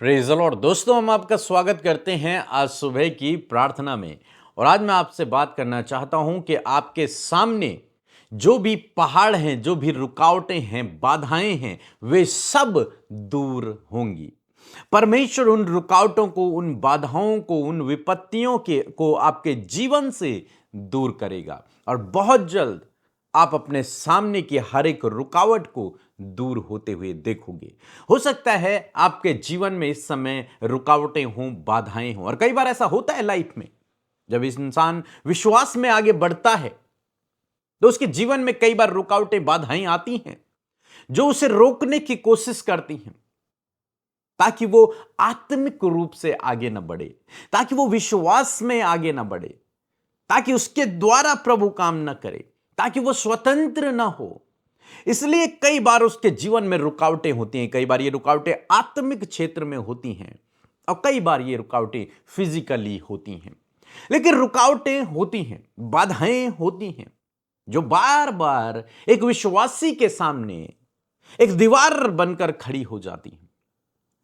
Praise the Lord. दोस्तों, हम आपका स्वागत करते हैं आज सुबह की प्रार्थना में। और आज मैं आपसे बात करना चाहता हूं कि आपके सामने जो भी पहाड़ हैं, जो भी रुकावटें हैं, बाधाएं हैं, वे सब दूर होंगी। परमेश्वर उन रुकावटों को, उन बाधाओं को, उन विपत्तियों के को आपके जीवन से दूर करेगा और बहुत जल्द आप अपने सामने की हर एक रुकावट को दूर होते हुए देखोगे। हो सकता है आपके जीवन में इस समय रुकावटें हों, बाधाएं हों, और कई बार ऐसा होता है लाइफ में। जब इस इंसान विश्वास में आगे बढ़ता है तो उसके जीवन में कई बार रुकावटें, बाधाएं आती हैं जो उसे रोकने की कोशिश करती हैं, ताकि वो आत्मिक रूप से आगे ना बढ़े, ताकि वो विश्वास में आगे ना बढ़े, ताकि उसके द्वारा प्रभु काम ना करे, ताकि वो स्वतंत्र ना हो। इसलिए कई बार उसके जीवन में रुकावटें होती हैं। कई बार ये रुकावटें आत्मिक क्षेत्र में होती हैं और कई बार ये रुकावटें फिजिकली होती हैं। लेकिन रुकावटें होती हैं, बाधाएं होती हैं जो बार बार एक विश्वासी के सामने एक दीवार बनकर खड़ी हो जाती हैं।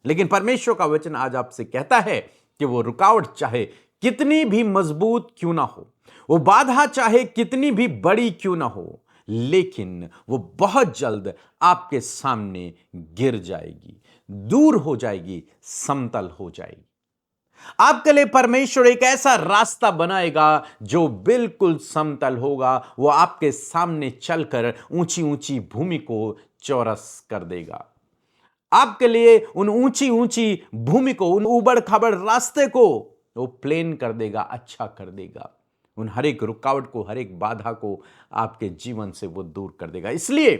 लेकिन परमेश्वर का वचन आज आपसे कहता है कि वो रुकावट चाहे कितनी भी मजबूत क्यों ना हो, वो बाधा चाहे कितनी भी बड़ी क्यों ना हो, लेकिन वो बहुत जल्द आपके सामने गिर जाएगी, दूर हो जाएगी, समतल हो जाएगी। आपके लिए परमेश्वर एक ऐसा रास्ता बनाएगा जो बिल्कुल समतल होगा। वो आपके सामने चलकर ऊंची ऊंची भूमि को चौरस कर देगा। आपके लिए उन ऊंची ऊंची भूमि को, उन उबड़ खाबड़ रास्ते को वो प्लेन कर देगा, अच्छा कर देगा। उन हर एक रुकावट को, हर एक बाधा को आपके जीवन से वो दूर कर देगा। इसलिए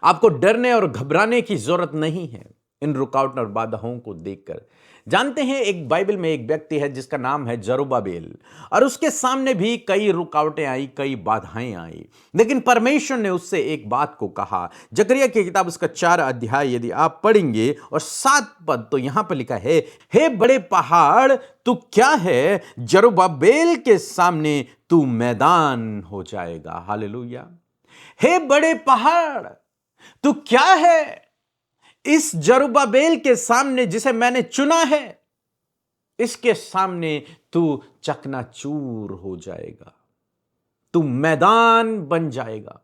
आपको डरने और घबराने की जरूरत नहीं है इन रुकावट और बाधाओं को देखकर। जानते हैं, एक बाइबल में एक व्यक्ति है जिसका नाम है जरुब्बाबेल, और उसके सामने भी कई रुकावटें आई, कई बाधाएं आई, लेकिन परमेश्वर ने उससे एक बात को कहा। जकरिया की किताब उसका 4 अध्याय यदि आप पढ़ेंगे और 7 पद, तो यहां पर लिखा है, हे बड़े पहाड़ तू क्या है, जरुब्बाबेल के सामने तू मैदान हो जाएगा। हालेलुया। हे बड़े पहाड़ तू क्या है, इस जरुब्बाबेल के सामने जिसे मैंने चुना है, इसके सामने तू चकनाचूर हो जाएगा, तू मैदान बन जाएगा,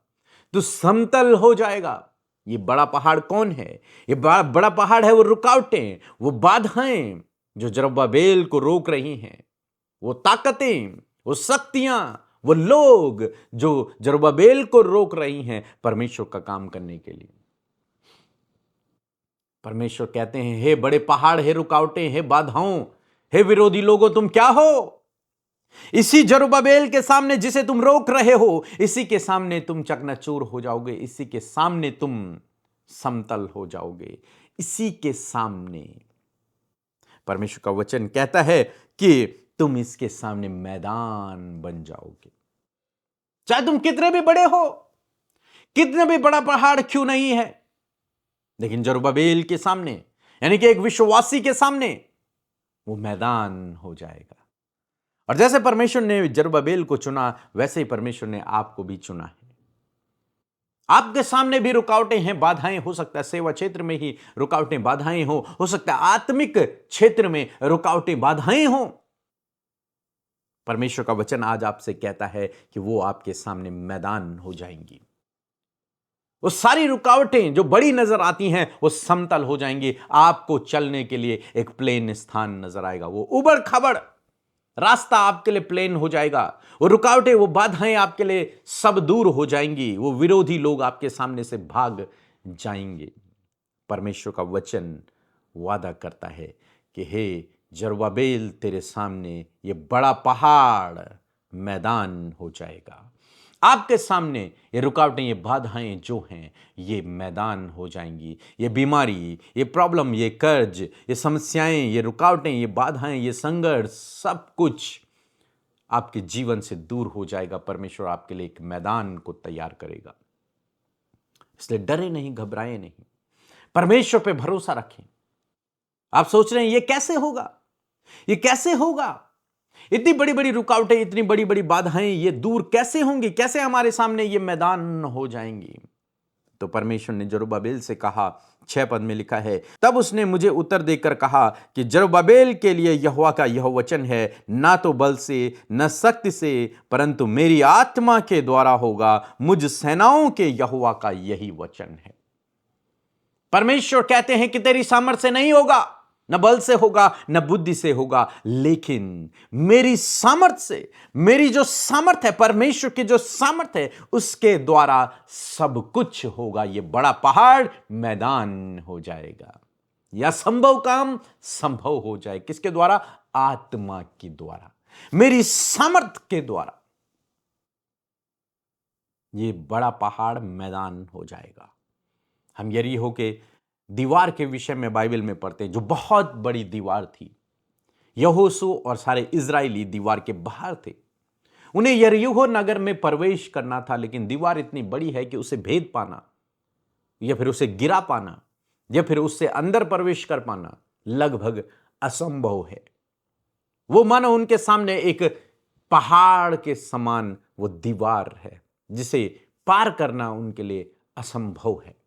तू समतल हो जाएगा। ये बड़ा पहाड़ कौन है? ये बड़ा पहाड़ है वो रुकावटें, वो बाधाएं जो जरुब्बाबेल को रोक रही हैं, वो ताकतें, वो शक्तियां, वो लोग जो जरुब्बाबेल को रोक रही हैं परमेश्वर का काम करने के लिए। परमेश्वर कहते हैं, हे बड़े पहाड़, हे रुकावटें, हे बाधाओं, हे विरोधी लोगों, तुम क्या हो? इसी जरुब्बाबेल के सामने जिसे तुम रोक रहे हो, इसी के सामने तुम चकनाचूर हो जाओगे, इसी के सामने तुम समतल हो जाओगे, इसी के सामने। परमेश्वर का वचन कहता है कि तुम इसके सामने मैदान बन जाओगे। चाहे तुम कितने भी बड़े हो, कितने भी बड़ा पहाड़ क्यों नहीं है, लेकिन जरुब्बाबेल के सामने, यानी कि एक विश्वासी के सामने, वो मैदान हो जाएगा। और जैसे परमेश्वर ने जरुब्बाबेल को चुना, वैसे ही परमेश्वर ने आपको भी चुना है। आपके सामने भी रुकावटें हैं, बाधाएं, हो सकता है सेवा क्षेत्र में ही रुकावटें, बाधाएं हो सकता है आत्मिक क्षेत्र में रुकावटें, बाधाएं हो। परमेश्वर का वचन आज आपसे कहता है कि वो आपके सामने मैदान हो जाएंगी। वो सारी रुकावटें जो बड़ी नजर आती हैं वो समतल हो जाएंगी। आपको चलने के लिए एक प्लेन स्थान नजर आएगा। वो उबड़ खाबड़ रास्ता आपके लिए प्लेन हो जाएगा। वो रुकावटें, वो बाधाएं आपके लिए सब दूर हो जाएंगी। वो विरोधी लोग आपके सामने से भाग जाएंगे। परमेश्वर का वचन वादा करता है कि हे जरुब्बाबेल, तेरे सामने ये बड़ा पहाड़ मैदान हो जाएगा। आपके सामने ये रुकावटें, ये बाधाएं जो हैं, ये मैदान हो जाएंगी। ये बीमारी, ये प्रॉब्लम, ये कर्ज, ये समस्याएं, ये रुकावटें, ये बाधाएं, ये संघर्ष, सब कुछ आपके जीवन से दूर हो जाएगा। परमेश्वर आपके लिए एक मैदान को तैयार करेगा। इसलिए डरे नहीं, घबराए नहीं, परमेश्वर पे भरोसा रखें। आप सोच रहे हैं ये कैसे होगा, ये कैसे होगा, इतनी बड़ी बड़ी रुकावटें, इतनी बड़ी बड़ी बाधाएं, ये दूर कैसे होंगी, कैसे हमारे सामने ये मैदान हो जाएंगी? तो परमेश्वर ने जरुब्बाबेल से कहा, 6 पद में लिखा है, तब उसने मुझे उत्तर देकर कहा कि जरुब्बाबेल के लिए यहोवा का यह वचन है, ना तो बल से न शक्ति से परंतु मेरी आत्मा के द्वारा होगा, मुझ सेनाओं के यहोवा का यही वचन है। परमेश्वर कहते हैं कि तेरी सामर्थ्य से नहीं होगा, न बल से होगा, न बुद्धि से होगा, लेकिन मेरी सामर्थ्य से, मेरी जो सामर्थ्य है, परमेश्वर की जो सामर्थ्य है, उसके द्वारा सब कुछ होगा। ये बड़ा पहाड़ मैदान हो जाएगा, या संभव काम संभव हो जाए। किसके द्वारा? आत्मा के द्वारा, मेरी सामर्थ्य के द्वारा ये बड़ा पहाड़ मैदान हो जाएगा। हम यरीहो के दीवार के विषय में बाइबल में पढ़ते हैं, जो बहुत बड़ी दीवार थी। यहोशू और सारे इजरायली दीवार के बाहर थे। उन्हें यरीहो नगर में प्रवेश करना था, लेकिन दीवार इतनी बड़ी है कि उसे भेद पाना या फिर उसे गिरा पाना या फिर उससे अंदर प्रवेश कर पाना लगभग असंभव है। वो मानो उनके सामने एक पहाड़ के समान वो दीवार है, जिसे पार करना उनके लिए असंभव है।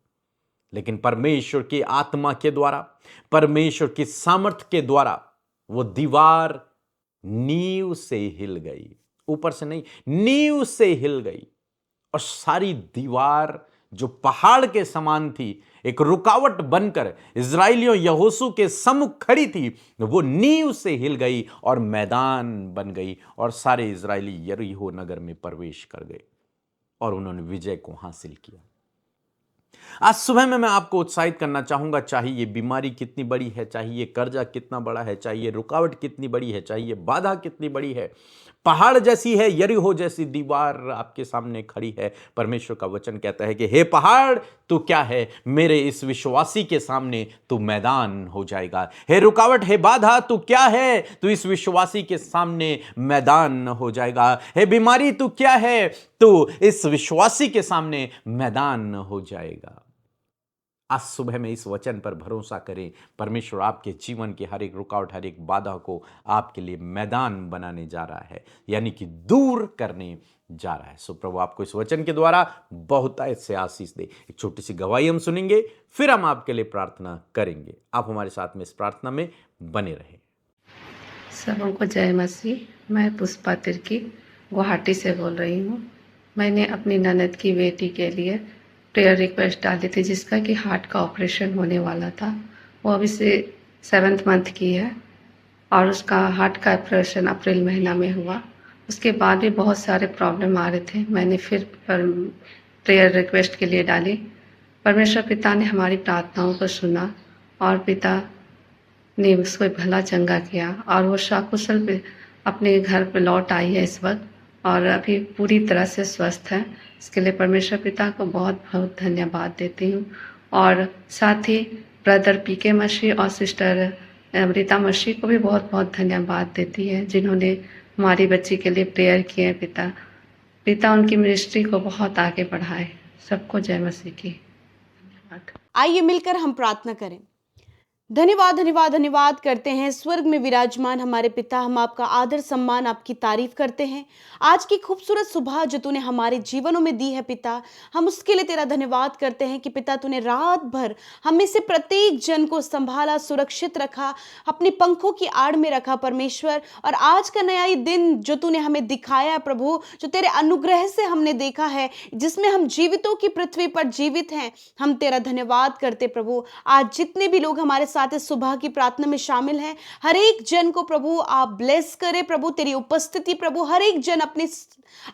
लेकिन परमेश्वर की आत्मा के द्वारा, परमेश्वर की सामर्थ्य के द्वारा वो दीवार नींव से हिल गई, ऊपर से नहीं, नींव से हिल गई। और सारी दीवार जो पहाड़ के समान थी, एक रुकावट बनकर इजराइलियों यहोशू के सम्मुख खड़ी थी, वो नींव से हिल गई और मैदान बन गई, और सारे इजरायली यरीहो नगर में प्रवेश कर गए और उन्होंने विजय को हासिल किया। आज सुबह में मैं आपको उत्साहित करना चाहूंगा, चाहे ये बीमारी कितनी बड़ी है, चाहे ये कर्जा कितना बड़ा है, चाहे ये रुकावट कितनी बड़ी है, चाहे ये बाधा कितनी बड़ी है, पहाड़ जैसी है, यरीहो जैसी दीवार आपके सामने खड़ी है। परमेश्वर का वचन कहता है कि हे पहाड़ तू क्या है, मेरे इस विश्वासी के सामने तू मैदान हो जाएगा। हे रुकावट, हे बाधा तू क्या है, तू इस विश्वासी के सामने मैदान हो जाएगा। हे बीमारी तू क्या है, तू इस विश्वासी के सामने मैदान हो जाएगा। आज सुबह में इस वचन पर भरोसा करें। परमेश्वर आपके जीवन की हर एक रुकावट, हर एक बाधा को आपके लिए मैदान बनाने जा रहा है, यानी कि दूर करने जा रहा है। सो प्रभु आपको इस वचन के द्वारा बहुतायत से आशीष दे। एक छोटी सी गवाही हम सुनेंगे, फिर हम आपके लिए प्रार्थना करेंगे। आप हमारे साथ में इस प्रार्थना में बने रहें। सबको जय मसीह। मैं पुष्पा तिर्की गुवाहाटी से बोल रही हूँ। मैंने अपनी ननद की बेटी के लिए प्रेयर रिक्वेस्ट डाली थी, जिसका कि हार्ट का ऑपरेशन होने वाला था। वो अभी से 7th मंथ की है और उसका हार्ट का ऑपरेशन अप्रैल महीना में हुआ। उसके बाद भी बहुत सारे प्रॉब्लम आ रहे थे। मैंने फिर प्रेयर रिक्वेस्ट के लिए डाली। परमेश्वर पिता ने हमारी प्रार्थनाओं को सुना और पिता ने उसको भला चंगा किया और वो सकुशल पे अपने घर पे लौट आई है इस वक्त, और अभी पूरी तरह से स्वस्थ है। इसके लिए परमेश्वर पिता को बहुत बहुत धन्यवाद देती हूँ। और साथ ही ब्रदर पीके मसीह और सिस्टर अमृता मसीह को भी बहुत बहुत धन्यवाद देती है, जिन्होंने हमारी बच्ची के लिए प्रेयर किए। पिता उनकी मिनिस्ट्री को बहुत आगे बढ़ाए। सबको जय मसीह की। धन्यवाद। आइए मिलकर हम प्रार्थना करें। धन्यवाद धन्यवाद धन्यवाद करते हैं स्वर्ग में विराजमान हमारे पिता। हम आपका आदर सम्मान, आपकी तारीफ करते हैं। आज की खूबसूरत सुबह जो तूने हमारे जीवनों में दी है पिता, हम उसके लिए तेरा धन्यवाद करते हैं कि पिता तूने रात भर हम में से प्रत्येक जन को संभाला, सुरक्षित रखा, अपने पंखों की आड़ में रखा परमेश्वर। और आज का नया ये दिन जो तूने हमें दिखाया प्रभु, जो तेरे अनुग्रह से हमने देखा है, जिसमें हम जीवितों की पृथ्वी पर जीवित हैं, हम तेरा धन्यवाद करते प्रभु। आज जितने भी लोग हमारे साथ इस सुबह की प्रार्थना में शामिल हैं, हर एक जन को प्रभु आप ब्लेस करें प्रभु। तेरी उपस्थिति प्रभु हर एक जन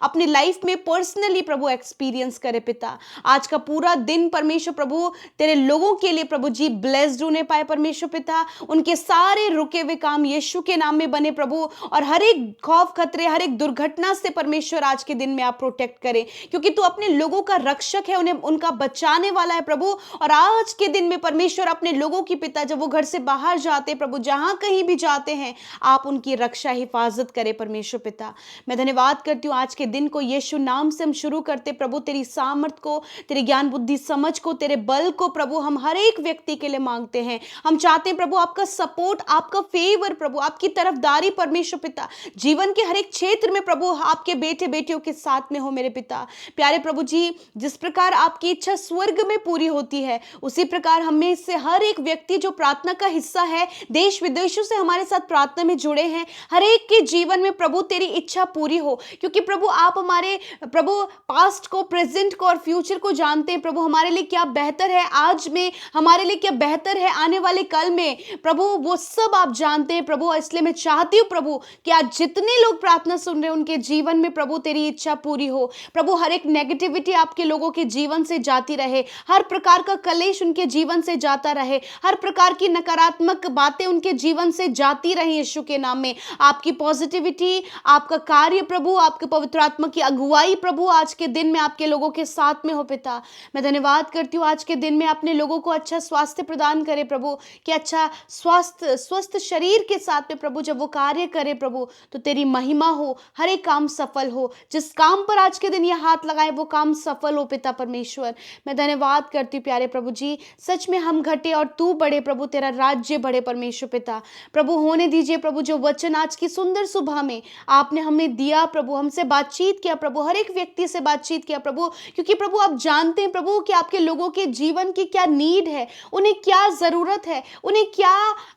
अपनी लाइफ में पर्सनली प्रभु एक्सपीरियंस करे पिता। आज का पूरा दिन परमेश्वर प्रभु तेरे लोगों के लिए प्रभु जी ब्लेस्ड होने पाए परमेश्वर पिता। उनके सारे रुके हुए काम यीशु के नाम में बने प्रभु, और हर एक खौफ खतरे, हर एक दुर्घटना से परमेश्वर आज के दिन में आप प्रोटेक्ट करें, क्योंकि तू अपने लोगों का रक्षक है, उन्हें उनका बचाने वाला है प्रभु। और आज के दिन में परमेश्वर अपने लोगों की पिता जब वो घर से बाहर जाते प्रभु, जहाँ कहीं भी जाते हैं, आप उनकी रक्षा हिफाजत करें परमेश्वर पिता। मैं धन्यवाद करती हूँ आज के दिन को यीशु नाम से हम शुरू करते प्रभु, तेरी सामर्थ को, तेरी ज्ञान बुद्धि समझ को, तेरे बल को प्रभु हम हर एक व्यक्ति के लिए मांगते हैं। हम चाहते हैं प्रभु आपका सपोर्ट, आपका फेवर प्रभु, आपकी तरफदारी परमेश्वर पिता, जीवन के हर एक क्षेत्र में प्रभु आपके बेटे बेटियों के साथ में हो मेरे पिता। प्यारे प्रभु जी, जिस प्रकार आपकी इच्छा स्वर्ग में पूरी होती है, उसी प्रकार हमें से हर एक व्यक्ति जो प्रार्थना का हिस्सा है, देश विदेशों से हमारे साथ प्रार्थना में जुड़े हैं, हर एक के जीवन में प्रभु तेरी इच्छा पूरी हो, क्योंकि प्रभु आप हमारे प्रभु पास्ट को, प्रेजेंट को और फ्यूचर को जानते हैं प्रभु। हमारे लिए क्या बेहतर है आज में, हमारे लिए क्या बेहतर है आने वाले कल में प्रभु, वो सब आप जानते हैं प्रभु। इसलिए मैं चाहती हूँ प्रभु कि आज जितने लोग प्रार्थना सुन रहे हैं उनके जीवन में प्रभु तेरी इच्छा पूरी हो प्रभु। हर एक नेगेटिविटी आपके लोगों के जीवन से जाती रहे, हर प्रकार का कलेश उनके जीवन से जाता रहे, हर प्रकार की नकारात्मक बातें उनके जीवन से जाती रहे यीशु के नाम में। आपकी पॉजिटिविटी, आपका कार्य प्रभु, आपके पवित्र आत्मा की अगुवाई प्रभु आज के दिन में आपके लोगों के साथ में हो पिता। मैं धन्यवाद करती हूँ आज के दिन में अपने लोगों को अच्छा स्वास्थ्य प्रदान करे प्रभु, कि अच्छा स्वास्थ्य, स्वस्थ शरीर के साथ में प्रभु जब वो कार्य करे प्रभु तो तेरी महिमा हो, हर एक काम सफल हो, जिस काम पर आज के दिन ये हाथ लगाए वो काम सफल हो पिता परमेश्वर। मैं धन्यवाद करती हूँ प्यारे प्रभु जी, सच में हम घटे और तू बढ़े प्रभु, तेरा राज्य बढ़े परमेश्वर पिता। प्रभु होने दीजिए प्रभु, जो वचन आज की सुंदर सुबह में आपने हमें दिया प्रभु, हमसे बातचीत किया प्रभु, हर एक व्यक्ति से बातचीत किया प्रभु, क्योंकि प्रभु आप जानते हैं प्रभु कि आपके लोगों के जीवन की क्या नीड है, उन्हें क्या जरूरत है, उन्हें क्या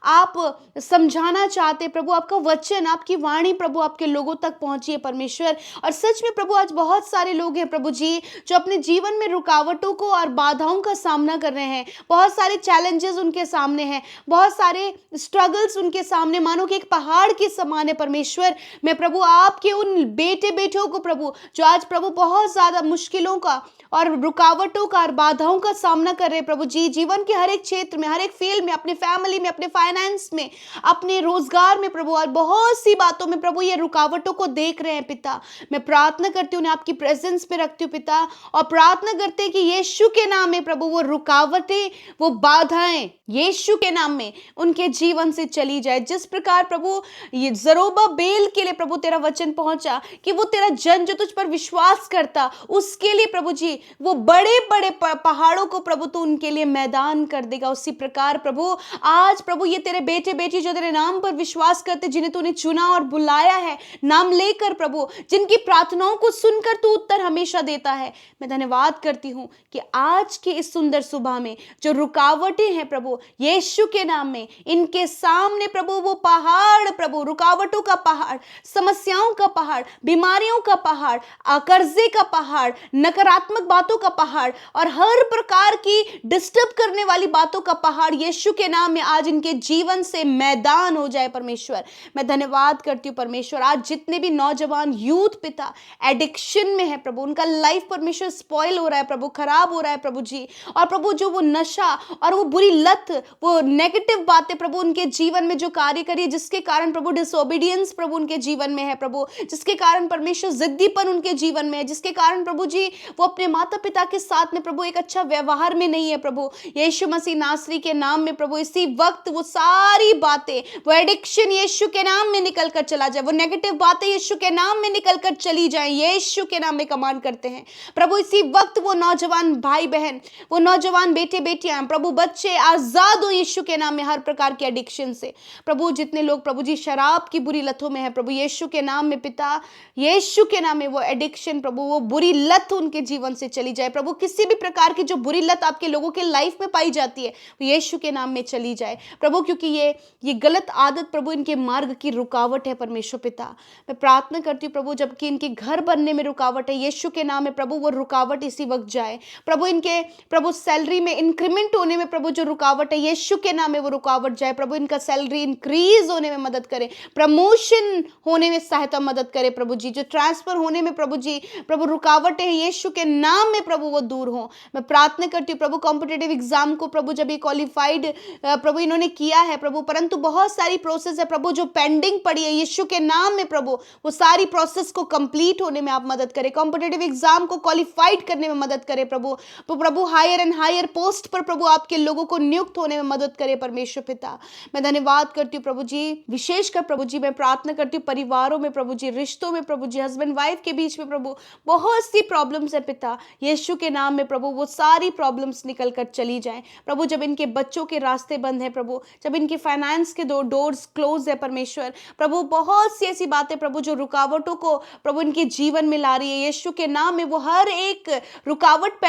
आप समझाना चाहते प्रभु। आपका वचन, आपकी वाणी प्रभु आपके लोगों तक पहुंची है परमेश्वर। और सच में प्रभु आज बहुत सारे लोग हैं प्रभु जी जो अपने जीवन में रुकावटों को और बाधाओं का सामना कर रहे हैं, बहुत सारे चैलेंजेस उनके सामने हैं, बहुत सारे स्ट्रगल्स उनके सामने मानो कि एक पहाड़ के समान है परमेश्वर। मैं प्रभु आपके उन बेटे बेटियों को प्रभु जो आज प्रभु बहुत ज्यादा मुश्किलों का और रुकावटों का और बाधाओं का सामना कर रहे हैं प्रभु जी, जीवन के हर एक क्षेत्र में, हर एक फील्ड में, अपने फैमिली में, अपने फाइनेंस में, अपने रोजगार में प्रभु, और बहुत सी बातों में प्रभु ये रुकावटों को देख रहे हैं पिता। मैं प्रार्थना करती हूँ, आपकी प्रेजेंस में रखती हूँ पिता, और प्रार्थना करते हैं कि यीशु के नाम में प्रभु वो रुकावटें, वो बाधाएं यीशु के नाम में उनके जीवन से चली जाए। जिस प्रकार प्रभु ये जरुब्बाबेल के लिए प्रभु तेरा वचन पहुंचा कि वो तेरा जन जो तुझ पर विश्वास करता, उसके लिए प्रभु जी वो बड़े बड़े पहाड़ों को प्रभु तू उनके लिए मैदान कर देगा। उसी प्रकार प्रभु आज प्रभु ये तेरे बेटे बेटी जो तेरे नाम पर विश्वास करते, जिन्हें तूने चुना और बुलाया है नाम लेकर प्रभु, जिनकी प्रार्थनाओं को सुनकर तू उत्तर हमेशा देता है, मैं धन्यवाद करती हूँ कि आज की इस सुंदर सुबह में जो रुकावटें हैं प्रभु यीशु के नाम में, इनके सामने प्रभु वो पहाड़ प्रभु, रुकावटों का पहाड़, समस्याओं का पहाड़, बीमारियों का पहाड़, कर्जे का पहाड़, नकारात्मक बातों का पहाड़ और हर प्रकार की डिस्टर्ब करने वाली बातों का पहाड़ यीशु के नाम में आज इनके जीवन से मैदान हो जाए परमेश्वर। मैं धन्यवाद करती हूँ परमेश्वर, आज जितने भी नौजवान यूथ पिता एडिक्शन में है प्रभु, उनका लाइफ परमेश्वर स्पॉइल हो रहा है प्रभु, खराब हो रहा है प्रभु जी, और प्रभु जो वो नशा और वो बुरी लत, वो नेगेटिव बातें प्रभु उनके जीवन में जो कार्य करिए, जिसके कारण प्रभु डिसोबीडियंस प्रभु उनके जीवन में है प्रभु, जिसके कारण परमेश्वर जिद्दीपन उनके जीवन में है, जिसके कारण प्रभु जी वो अपने माता पिता के साथ में प्रभु एक अच्छा व्यवहार में नहीं है प्रभु, यीशु मसीह नासरी के नाम में प्रभु इसी वक्त वो सारी बातें, वो एडिक्शन यीशु के नाम में निकल कर चला जाए, वो नेगेटिव बातें यीशु के नाम में निकल कर चली जाए, यीशु के नाम में कमांड करते हैं प्रभु। इसी वक्त वो नौजवान भाई बहन, वो नौजवान बेटे बेटियां प्रभु, बच्चे आजाद हो यीशु के नाम में हर प्रकार के एडिक्शन से प्रभु। जितने लोग प्रभु जी शराब की बुरी लतों में है प्रभु, यीशु के नाम में पिता, यीशु के नाम में वो एडिक्शन प्रभु, वो बुरी लत उनके जीवन से चली जाए प्रभु। किसी भी प्रकार की जो बुरी लत आपके लोगों के लाइफ में पाई जाती है वो यीशु के नाम में चली जाए प्रभु, क्योंकि ये गलत आदत प्रभु इनके मार्ग की रुकावट है परमेश्वर पिता। मैं प्रार्थना करती हूँ प्रभु, जबकि इनके घर बनने में रुकावट है यीशु के नाम में प्रभु, वो रुकावट इसी वक्त जाए प्रभु। इनके प्रभु सैलरी में इंक्रीमेंट होने में प्रभु जो रुकावट है यीशु के नाम में वो रुकावट जाए प्रभु। इनका सैलरी इंक्रीज होने में मदद करे, प्रमोशन होने में सहायता मदद करे प्रभु जी। जो ट्रांसफर होने में प्रभु जी प्रभु रुकावटें हैं यीशु के नाम में प्रभु वो दूर हो। मैं प्रार्थना करती हूँ प्रभु, कॉम्पिटिटिव एग्जाम को प्रभु जब ये क्वालिफाइड प्रभु इन्होंने किया है प्रभु, परंतु बहुत सारी प्रोसेस है प्रभु जो पेंडिंग पड़ी है यीशु के नाम में प्रभु, वो सारी प्रोसेस को कंप्लीट होने में आप मदद करें, कॉम्पिटिटिव एग्जाम को क्वालिफाइड करने में मदद करें प्रभु। तो प्रभु हायर एंड हायर पोस्ट पर प्रभु आपके लोगों को नियुक्त होने में मदद करे परमेश्वर पिता। मैं धन्यवाद करती हूँ प्रभु जी, विशेषकर प्रभु जी मैं प्रार्थना करती हूँ परिवारों में प्रभु जी, रिश्तों में प्रभु जी, हस्बैंड वाइफ के बीच में प्रभु बहुत सी प्रॉब्लम्स है पिता, यीशु के नाम में प्रभु वो सारी प्रॉब्लम्स निकल कर चली जाएं प्रभु। जब इनके बच्चों के रास्ते बंद है प्रभु, जब इनके फाइनेंस के दो डोर्स क्लोज है परमेश्वर प्रभु, बहुत सी ऐसी बातें प्रभु जो रुकावटों को प्रभु इनके जीवन में ला रही है, यीशु के नाम में वो हर एक रुकावट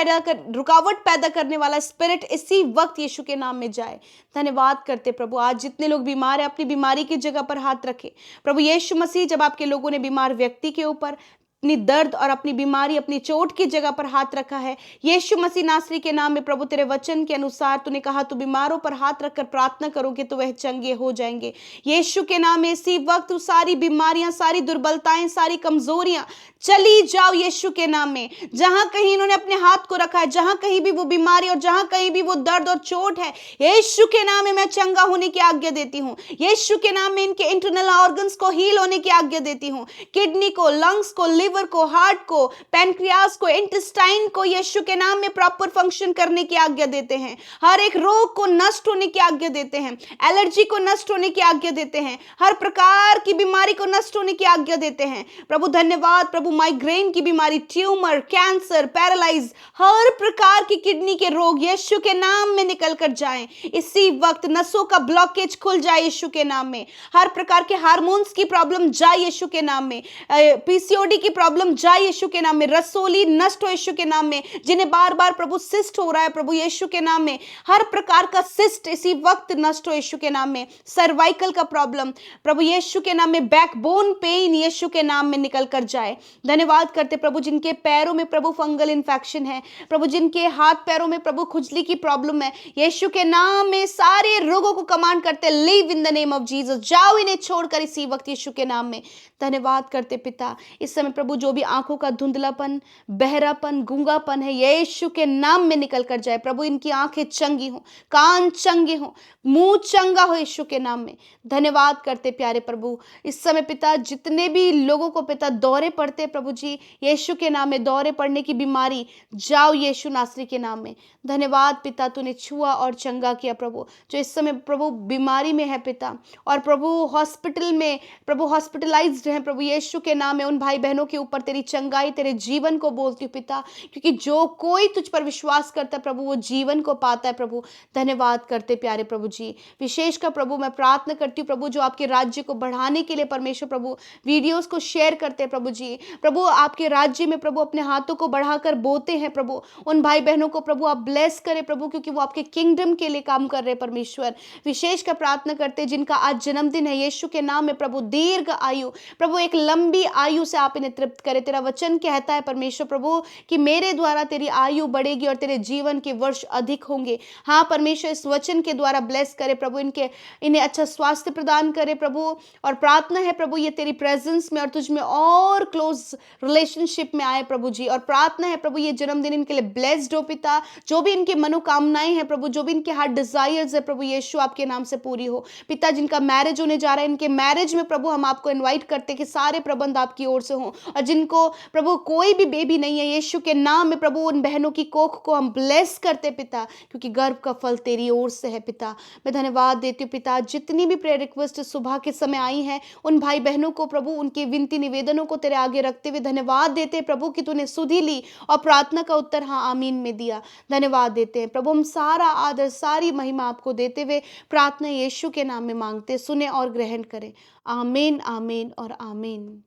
पैदा करने वाला स्पिरिट इसी वक्त यीशु के नाम में जाए। धन्यवाद करते प्रभु, आज जितने लोग बीमार है अपनी बीमारी की जगह पर हाथ रखे प्रभु यीशु मसीह। जब आपके लोगों ने बीमार व्यक्ति के ऊपर अपनी दर्द और अपनी बीमारी, अपनी चोट की जगह पर हाथ रखा है, यीशु मसीह नासरी के नाम में प्रभु तेरे वचन के अनुसार तूने कहा तू बीमारों पर हाथ रखकर प्रार्थना करोगे तो वह चंगे हो जाएंगे। यीशु के नाम में इसी वक्त सारी बीमारियां, सारी दुर्बलताएं, सारी कमजोरियां चली जाओ यीशु के नाम में। जहां कहीं इन्होंने अपने हाथ को रखा है, जहां कहीं भी वो बीमारी और जहां कहीं भी वो दर्द और चोट है, यीशु के नाम में मैं चंगा होने की आज्ञा देती हूँ। यीशु के नाम में इनके इंटरनल ऑर्गन्स को हील होने की आज्ञा देती हूँ। किडनी को, लंग्स को, लिवर को, हार्ट को, पैनक्रियास को, इंटेस्टाइन को यीशु के नाम में प्रॉपर फंक्शन करने की आज्ञा देते हैं। हर एक रोग को नष्ट होने की आज्ञा देते हैं, एलर्जी को नष्ट होने की आज्ञा देते हैं, हर प्रकार की बीमारी को नष्ट होने की आज्ञा देते हैं प्रभु। धन्यवाद प्रभु, माइग्रेन की बीमारी, ट्यूमर, कैंसर, पैरालाइज, हर प्रकार की किडनी के रोग यीशु के नाम में निकल कर जाएं। इसी वक्त नसों का ब्लॉकेज खुल जाए यीशु के नाम में। हर प्रकार के हार्मोन्स की प्रॉब्लम जाए यीशु के नाम में। पीसीओडी की प्रॉब्लम जाए यीशु के नाम में। रसोली नष्ट हो यीशु के नाम में। जिन्हें बार बार प्रभु सिस्ट हो रहा है प्रभु यीशु के नाम में, हर प्रकार का सिस्ट इसी वक्त नष्ट हो यीशु के नाम में। सर्वाइकल का प्रॉब्लम प्रभु यीशु के नाम में, बैकबोन पेन यीशु के नाम में निकल कर जाए। धन्यवाद करते प्रभु, जिनके पैरों में प्रभु फंगल इन्फेक्शन है प्रभु, जिनके हाथ पैरों में प्रभु खुजली की प्रॉब्लम है, यीशु के नाम में सारे रोगों को कमांड करते leave in the name of Jesus. जाओ इन्हें छोड़कर इसी वक्त यीशु के नाम में। धन्यवाद करते पिता, इस समय प्रभु जो भी आंखों का धुंधलापन, बहरापन, गूंगापन है यीशु के नाम में निकल कर जाए प्रभु। इनकी आंखें चंगी हो, कान चंगे हो, मुंह चंगा हो यीशु के नाम में। धन्यवाद करते प्यारे प्रभु, इस समय पिता जितने भी लोगों को पिता दौरे पड़ते प्रभु जी यीशु के नाम में, दौरे पड़ने की बीमारी जाओ यीशु नासरी के नाम में। धन्यवाद पिता, तूने छुआ और चंगा किया प्रभु। जो इस समय प्रभु बीमारी में है पिता और प्रभु हॉस्पिटल में प्रभु हॉस्पिटलाइज्ड है प्रभु यीशु के नाम में, उन भाई बहनों के ऊपर तेरी चंगाई, तेरे जीवन को बोलती हूँ पिता, क्योंकि जो कोई तुझ पर विश्वास करता है प्रभु वो जीवन को पाता है प्रभु। धन्यवाद करते प्यारे प्रभु जी, विशेषकर प्रभु मैं प्रार्थना करती हूँ प्रभु जो आपके राज्य को बढ़ाने के लिए परमेश्वर प्रभु वीडियोस को शेयर करते हैं प्रभु जी, प्रभु आपके राज्य में प्रभु अपने हाथों को बढ़ाकर बोते हैं प्रभु, उन भाई बहनों को प्रभु आप ब्लेस करें प्रभु, क्योंकि वो आपके किंगडम के लिए काम कर रहे हैं परमेश्वर। विशेषकर प्रार्थना करते जिनका आज जन्मदिन है यीशु के नाम में प्रभु दीर्घ आयु प्रभु, एक लंबी आयु से आप इन्हें तृप्त करें। तेरा वचन कहता है परमेश्वर प्रभु कि मेरे द्वारा तेरी आयु बढ़ेगी और तेरे जीवन के वर्ष अधिक होंगे। हाँ परमेश्वर, इस वचन के द्वारा ब्लेस करे प्रभु, इन्हें अच्छा स्वास्थ्य प्रदान करे प्रभु। और प्रार्थना है प्रभु ये तेरी प्रेजेंस में और तुझ में और क्लोज रिलेशनशिप में आए प्रभु जी। और प्रार्थना है प्रभु ये जन्मदिन इनके लिए ब्लेस्ड हो पिता, जो भी इनकी मनोकामनाएं हैं प्रभु, जो भी इनके हार्ट डिजायर्स है प्रभु यीशु आपके नाम से पूरी हो पिता। जिनका मैरिज होने जा रहा है इनके मैरिज में प्रभु हम आपको इनवाइट करते कि सारे प्रबंध आपकी ओर से हों। और जिनको प्रभु कोई भी बेबी नहीं है यीशु के नाम में प्रभु उन बहनों की कोख को हम ब्लेस करते पिता, क्योंकि गर्भ का फल तेरी ओर से है पिता। मैं धन्यवाद देती हूँ पिता, जितनी भी प्रेयर रिक्वेस्ट सुबह के समय आई हैं उन भाई बहनों को प्रभु उनके विनती निवेदनों को तेरे आगे रखते हुए धन्यवाद देते हैं प्रभु कि तूने सुधी ली और प्रार्थना का उत्तर हाँ आमीन में दिया। धन्यवाद देते हैं प्रभु, हम सारा आदर सारी महिमा आपको देते हुए प्रार्थना यीशु के नाम में मांगते, सुने और ग्रहण करें। आमीन आमीन और आमीन।